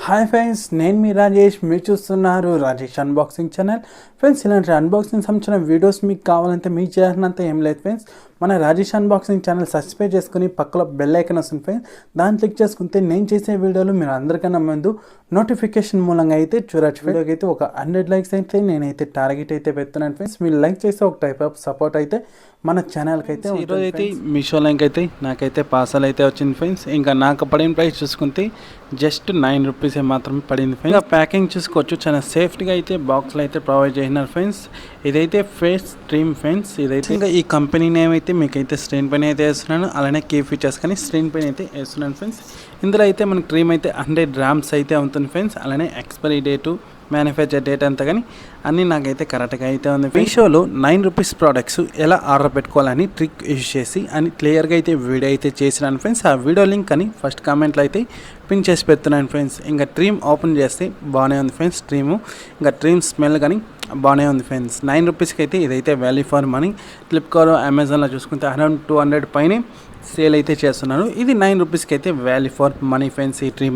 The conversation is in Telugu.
హాయ్ ఫ్రెండ్స్, నేను మీ రాజేష్. మీరు చూస్తున్నారు రాజేష్ అన్బాక్సింగ్ ఛానల్. ఫ్రెండ్స్, ఇలాంటి అన్బాక్సింగ్ సంబంధించిన వీడియోస్ మీకు కావాలంటే మీకు చేయాలంటే ఏం లేదు ఫ్రెండ్స్, మన రాజేష్ అన్బాక్సింగ్ ఛానల్ సబ్స్క్రైబ్ చేసుకుని పక్కలో బెల్ ఐకాన్ వస్తుంది ఫ్రెండ్స్. దాన్ని క్లిక్ చేసుకుంటే నేను చేసే వీడియోలు మీరు అందరికన్నా ముందు నోటిఫికేషన్ మూలంగా అయితే చూడొచ్చు. వీడియోకి అయితే ఒక 100 లైక్స్ అయితే నేనైతే టార్గెట్ అయితే పెడుతున్నాను ఫ్రెండ్స్. మీరు లైక్ చేస్తే ఒక టైప్ ఆఫ్ సపోర్ట్ అయితే మన ఛానల్కి అయితే. ఈరోజు అయితే మీషో లింక్ అయితే నాకైతే పార్సల్ అయితే వచ్చింది ఫ్రెండ్స్. ఇంకా నాకు పడిన ప్రైస్ చూసుకుంటే జస్ట్ 9 రూపీస్ మాత్రమే పడింది ఫ్రెండ్స్. ఇంకా ప్యాకింగ్ చూసుకోవచ్చు, చాలా సేఫ్టీగా అయితే బాక్స్లో అయితే ప్రొవైడ్ చేసినారు ఫ్రెండ్స్. ఇదైతే ఫేస్ క్రీమ్ ఫ్రెండ్స్. ఇదైతే ఇంకా ఈ కంపెనీ నేమ్ అయితే మీకైతే స్క్రీన్ పైన అయితే వేస్తున్నాను, అలానే కీ ఫీచర్స్ కానీ స్క్రీన్ పైన అయితే వేస్తున్నాను ఫ్రెండ్స్. ఇందులో అయితే మన క్రీమ్ అయితే 100 గ్రామ్స్ అయితే ఉంటుంది ఫ్రెండ్స్. అలానే ఎక్స్పైరీ డేటు, మ్యానుఫ్యాక్చర్ డేట్ అంతా కానీ అన్నీ నాకైతే కరెక్ట్గా అయితే ఉంది. మీషోలో 9 రూపీస్ ప్రోడక్ట్స్ ఎలా ఆర్డర్ పెట్టుకోవాలని ట్రిక్ యూజ్ చేసి అని క్లియర్గా అయితే వీడియో అయితే చేసినాను ఫ్రెండ్స్. ఆ వీడియో లింక్ అని ఫస్ట్ కామెంట్లో అయితే పిన్ చేసి పెడుతున్నాను ఫ్రెండ్స్. ఇంకా క్రీమ్ ఓపెన్ చేస్తే బాగానే ఉంది ఫ్రెండ్స్ క్రీము. ఇంకా క్రీమ్ స్మెల్ కానీ బాగానే ఉంది ఫ్రెండ్స్. 9 రూపీస్కి అయితే ఇదైతే వాల్యూ ఫర్ మనీ. ఫ్లిప్కార్ట్, అమెజాన్లో చూసుకుంటే అరౌండ్ 200 పైనే సేల్ అయితే చేస్తున్నాను. ఇది 9 రూపీస్కి అయితే వాల్యూ ఫర్ మనీ ఫ్రెండ్స్ ఈ క్రీమ్.